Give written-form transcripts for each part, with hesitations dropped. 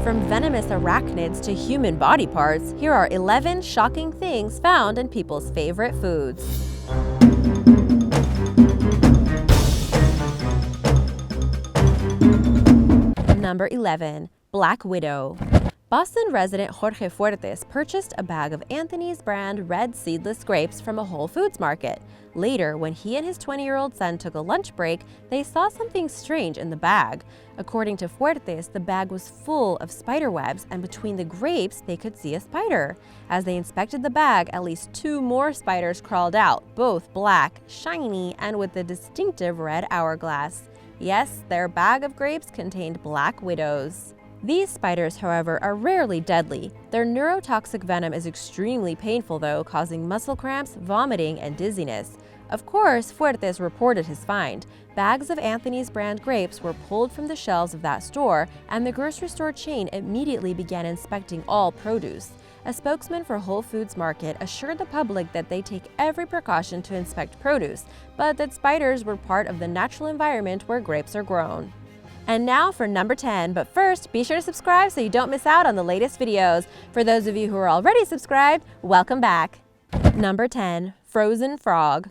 From venomous arachnids to human body parts, here are 11 shocking things found in people's favorite foods. Number 11. Black Widow. Boston resident Jorge Fuertes purchased a bag of Anthony's brand red seedless grapes from a Whole Foods market. Later, when he and his 20-year-old son took a lunch break, they saw something strange in the bag. According to Fuertes, the bag was full of spider webs, and between the grapes, they could see a spider. As they inspected the bag, at least 2 more spiders crawled out, both black, shiny, and with a distinctive red hourglass. Yes, their bag of grapes contained black widows. These spiders, however, are rarely deadly. Their neurotoxic venom is extremely painful though, causing muscle cramps, vomiting, and dizziness. Of course, Fuertes reported his find. Bags of Anthony's brand grapes were pulled from the shelves of that store, and the grocery store chain immediately began inspecting all produce. A spokesman for Whole Foods Market assured the public that they take every precaution to inspect produce, but that spiders were part of the natural environment where grapes are grown. And now for number 10, but first, be sure to subscribe so you don't miss out on the latest videos. For those of you who are already subscribed, welcome back. Number 10. Frozen frog.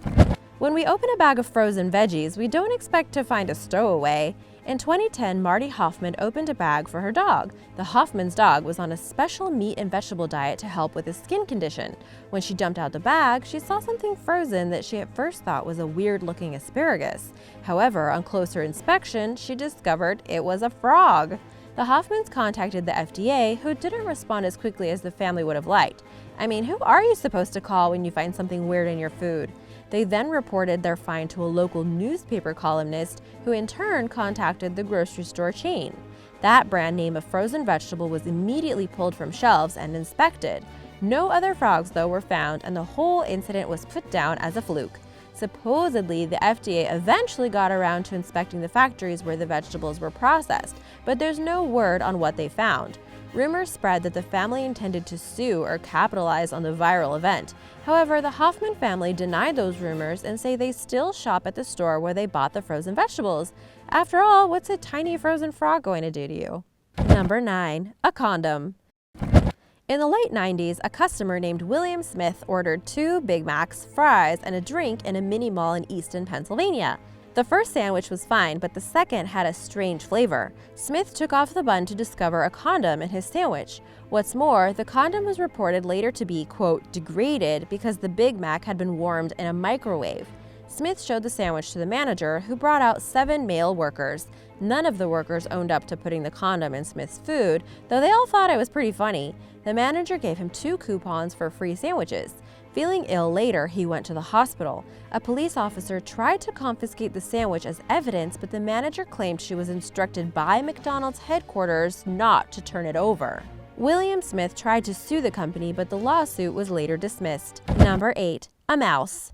When we open a bag of frozen veggies, we don't expect to find a stowaway. In 2010, Marty Hoffman opened a bag for her dog. The Hoffman's dog was on a special meat and vegetable diet to help with his skin condition. When she dumped out the bag, she saw something frozen that she at first thought was a weird-looking asparagus. However, on closer inspection, she discovered it was a frog. The Hoffmans contacted the FDA, who didn't respond as quickly as the family would have liked. I mean, who are you supposed to call when you find something weird in your food? They then reported their find to a local newspaper columnist, who in turn contacted the grocery store chain. That brand name of frozen vegetable was immediately pulled from shelves and inspected. No other frogs, though, were found, and the whole incident was put down as a fluke. Supposedly, the FDA eventually got around to inspecting the factories where the vegetables were processed, but there's no word on what they found. Rumors spread that the family intended to sue or capitalize on the viral event. However, the Hoffman family denied those rumors and say they still shop at the store where they bought the frozen vegetables. After all, what's a tiny frozen frog going to do to you? Number 9. A condom. In the late 90s, a customer named William Smith ordered 2 Big Macs, fries, and a drink in a mini mall in Easton, Pennsylvania. The first sandwich was fine, but the second had a strange flavor. Smith took off the bun to discover a condom in his sandwich. What's more, the condom was reported later to be, quote, degraded because the Big Mac had been warmed in a microwave. Smith showed the sandwich to the manager, who brought out 7 male workers. None of the workers owned up to putting the condom in Smith's food, though they all thought it was pretty funny. The manager gave him 2 coupons for free sandwiches. Feeling ill later, he went to the hospital. A police officer tried to confiscate the sandwich as evidence, but the manager claimed she was instructed by McDonald's headquarters not to turn it over. William Smith tried to sue the company, but the lawsuit was later dismissed. Number 8. A mouse.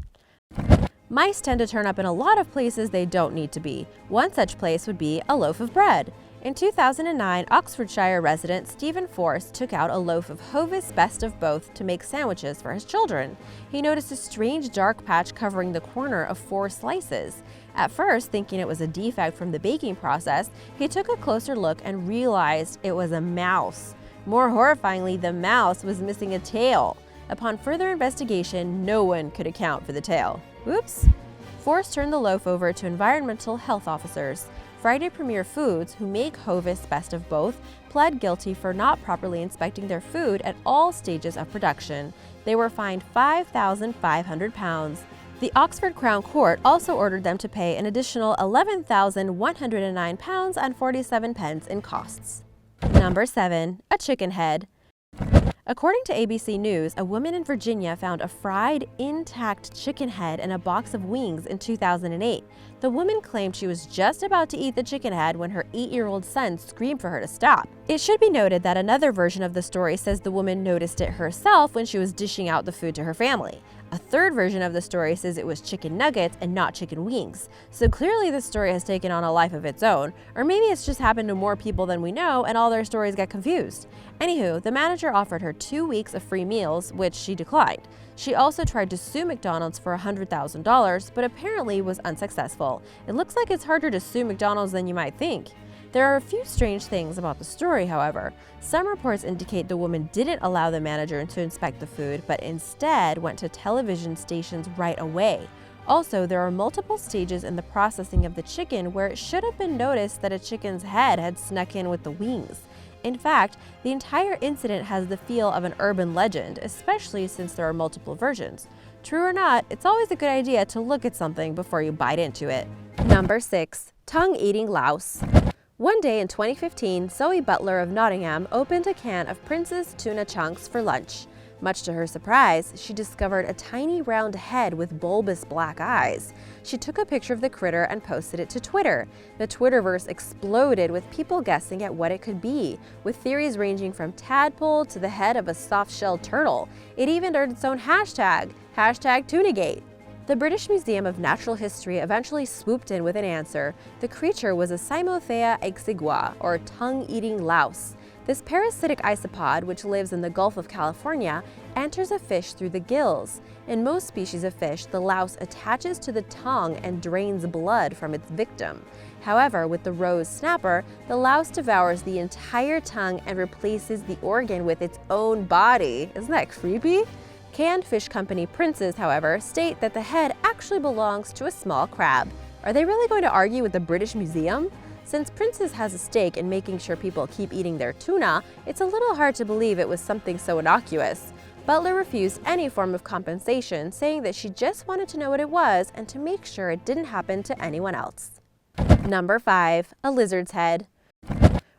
Mice tend to turn up in a lot of places they don't need to be. One such place would be a loaf of bread. In 2009, Oxfordshire resident Stephen Force took out a loaf of Hovis Best of Both to make sandwiches for his children. He noticed a strange dark patch covering the corner of 4 slices. At first, thinking it was a defect from the baking process, he took a closer look and realized it was a mouse. More horrifyingly, the mouse was missing a tail. Upon further investigation, no one could account for the tail. Oops! Force turned the loaf over to environmental health officers. Friday Premier Foods, who make Hovis Best of Both, pled guilty for not properly inspecting their food at all stages of production. They were fined £5,500. The Oxford Crown Court also ordered them to pay an additional £11,109.47 in costs. Number 7. A chicken head. According to ABC News, a woman in Virginia found a fried, intact chicken head in a box of wings in 2008. The woman claimed she was just about to eat the chicken head when her 8-year-old son screamed for her to stop. It should be noted that another version of the story says the woman noticed it herself when she was dishing out the food to her family. A third version of the story says it was chicken nuggets and not chicken wings. So clearly this story has taken on a life of its own, or maybe it's just happened to more people than we know and all their stories get confused. Anywho, the manager offered her 2 weeks of free meals, which she declined. She also tried to sue McDonald's for $100,000, but apparently was unsuccessful. It looks like it's harder to sue McDonald's than you might think. There are a few strange things about the story, however. Some reports indicate the woman didn't allow the manager to inspect the food, but instead went to television stations right away. Also, there are multiple stages in the processing of the chicken where it should have been noticed that a chicken's head had snuck in with the wings. In fact, the entire incident has the feel of an urban legend, especially since there are multiple versions. True or not, it's always a good idea to look at something before you bite into it. Number 6. Tongue-eating louse. One day in 2015, Zoe Butler of Nottingham opened a can of Prince's tuna chunks for lunch. Much to her surprise, she discovered a tiny round head with bulbous black eyes. She took a picture of the critter and posted it to Twitter. The Twitterverse exploded with people guessing at what it could be, with theories ranging from tadpole to the head of a soft-shelled turtle. It even earned its own hashtag #Tunagate. The British Museum of Natural History eventually swooped in with an answer. The creature was a Cymothaea exigua, or tongue-eating louse. This parasitic isopod, which lives in the Gulf of California, enters a fish through the gills. In most species of fish, the louse attaches to the tongue and drains blood from its victim. However, with the rose snapper, the louse devours the entire tongue and replaces the organ with its own body. Isn't that creepy? Canned fish company Prince's, however, state that the head actually belongs to a small crab. Are they really going to argue with the British Museum? Since Prince's has a stake in making sure people keep eating their tuna, it's a little hard to believe it was something so innocuous. Butler refused any form of compensation, saying that she just wanted to know what it was and to make sure it didn't happen to anyone else. Number 5. A lizard's head.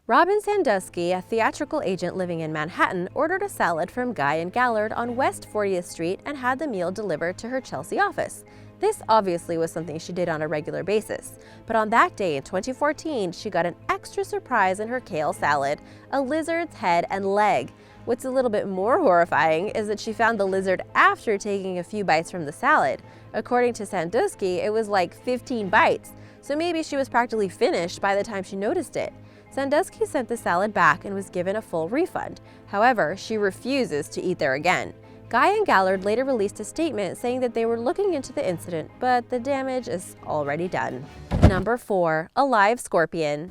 Robin Sandusky, a theatrical agent living in Manhattan, ordered a salad from Guy & Gallard on West 40th Street and had the meal delivered to her Chelsea office. This obviously was something she did on a regular basis. But on that day in 2014, she got an extra surprise in her kale salad, a lizard's head and leg. What's a little bit more horrifying is that she found the lizard after taking a few bites from the salad. According to Sandusky, it was like 15 bites, so maybe she was practically finished by the time she noticed it. Sandusky sent the salad back and was given a full refund. However, she refuses to eat there again. Guy & Gallard later released a statement saying that they were looking into the incident, but the damage is already done. Number 4. A live scorpion.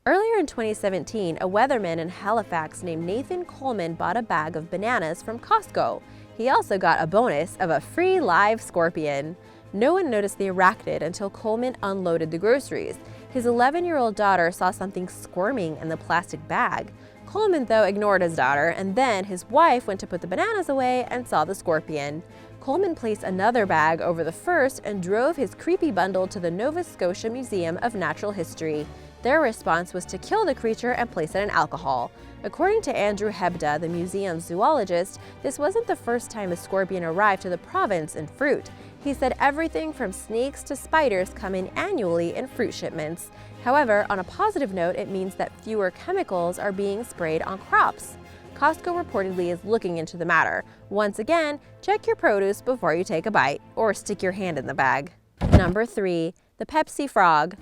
Earlier in 2017, a weatherman in Halifax named Nathan Coleman bought a bag of bananas from Costco. He also got a bonus of a free live scorpion. No one noticed the arachnid until Coleman unloaded the groceries. His 11-year-old daughter saw something squirming in the plastic bag. Coleman, though, ignored his daughter, and then his wife went to put the bananas away and saw the scorpion. Coleman placed another bag over the first and drove his creepy bundle to the Nova Scotia Museum of Natural History. Their response was to kill the creature and place it in alcohol. According to Andrew Hebda, the museum's zoologist, this wasn't the first time a scorpion arrived to the province in fruit. He said everything from snakes to spiders come in annually in fruit shipments. However, on a positive note, it means that fewer chemicals are being sprayed on crops. Costco reportedly is looking into the matter. Once again, check your produce before you take a bite, or stick your hand in the bag. Number 3. The Pepsi Frog.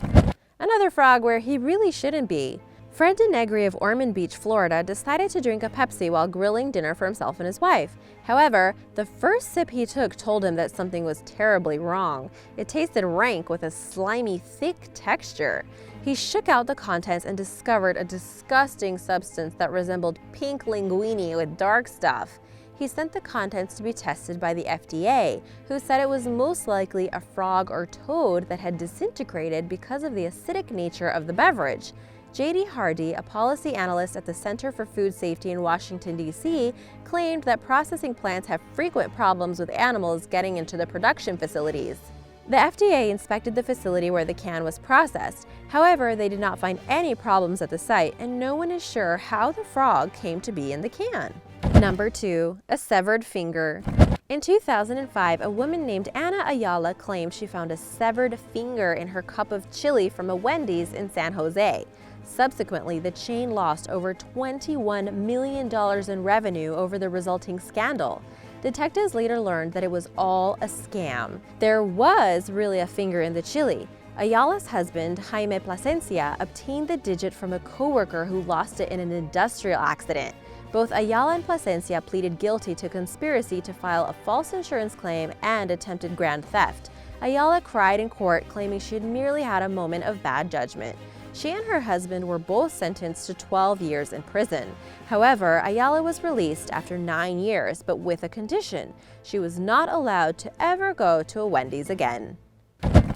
Another frog where he really shouldn't be. Fred DeNegri of Ormond Beach, Florida, decided to drink a Pepsi while grilling dinner for himself and his wife. However, the first sip he took told him that something was terribly wrong. It tasted rank with a slimy, thick texture. He shook out the contents and discovered a disgusting substance that resembled pink linguine with dark stuff. He sent the contents to be tested by the FDA, who said it was most likely a frog or toad that had disintegrated because of the acidic nature of the beverage. J.D. Hardy, a policy analyst at the Center for Food Safety in Washington, D.C., claimed that processing plants have frequent problems with animals getting into the production facilities. The FDA inspected the facility where the can was processed. However, they did not find any problems at the site, and no one is sure how the frog came to be in the can. Number 2. A severed finger. In 2005, a woman named Ana Ayala claimed she found a severed finger in her cup of chili from a Wendy's in San Jose. Subsequently, the chain lost over $21 million in revenue over the resulting scandal. Detectives later learned that it was all a scam. There was really a finger in the chili. Ayala's husband, Jaime Plasencia, obtained the digit from a coworker who lost it in an industrial accident. Both Ayala and Plasencia pleaded guilty to conspiracy to file a false insurance claim and attempted grand theft. Ayala cried in court, claiming she had merely had a moment of bad judgment. She and her husband were both sentenced to 12 years in prison. However, Ayala was released after 9 years, but with a condition: she was not allowed to ever go to a Wendy's again.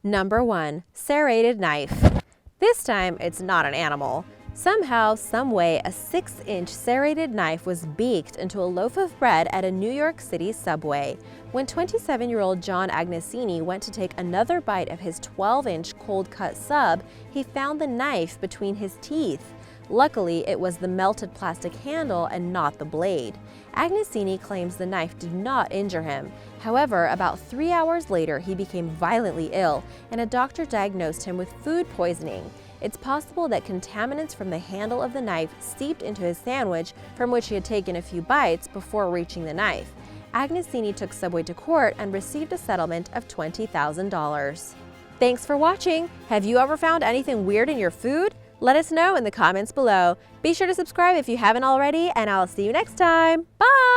Number 1. Serrated knife. This time, it's not an animal. Somehow, someway, a 6-inch serrated knife was baked into a loaf of bread at a New York City subway. When 27-year-old John Agnesini went to take another bite of his 12-inch cold-cut sub, he found the knife between his teeth. Luckily, it was the melted plastic handle and not the blade. Agnesini claims the knife did not injure him. However, about 3 hours later, he became violently ill, and a doctor diagnosed him with food poisoning. It's possible that contaminants from the handle of the knife seeped into his sandwich, from which he had taken a few bites before reaching the knife. Agnesini took Subway to court and received a settlement of $20,000. Thanks for watching! Have you ever found anything weird in your food? Let us know in the comments below. Be sure to subscribe if you haven't already, and I'll see you next time. Bye!